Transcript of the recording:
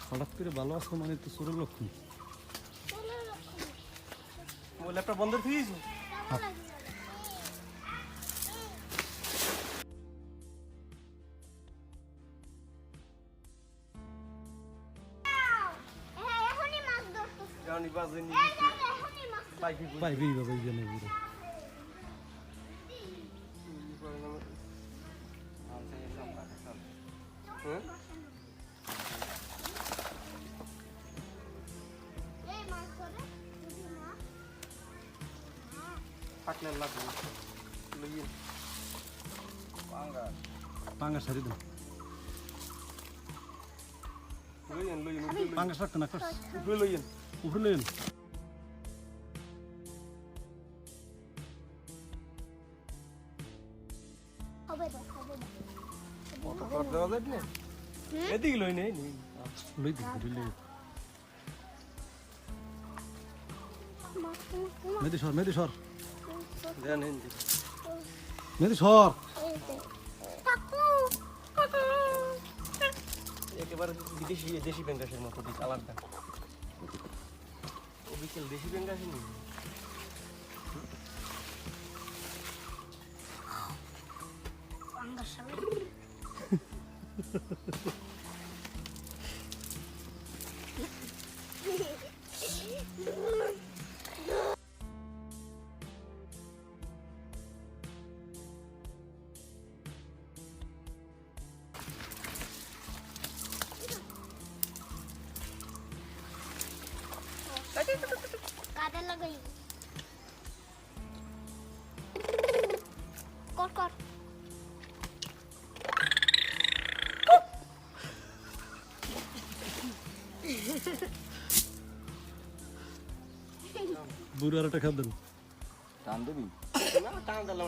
হঠাৎ করে ভালো আছো মানে তো চোরের লক্ষণ। ল্যাপটপ বন্ধ ফিজ পাইবি বাবা এই জানে পুরো থাকলে লাগবে পাঙ্গাস ছাড়ি দাও। পাঙ্গাস রাখতে না উপরে লইয়েন। এদিকে লই নেই লই দিন লই। মেদি সর একেবারে দেশি পেঙ্গাসের মতো দিক আলাদা ও বিকেল দেশি পেঙ্গাসই নেই কাদা লাগাই কর বুড়ার একটা খাদ্য টান দিবি না টান দিলাম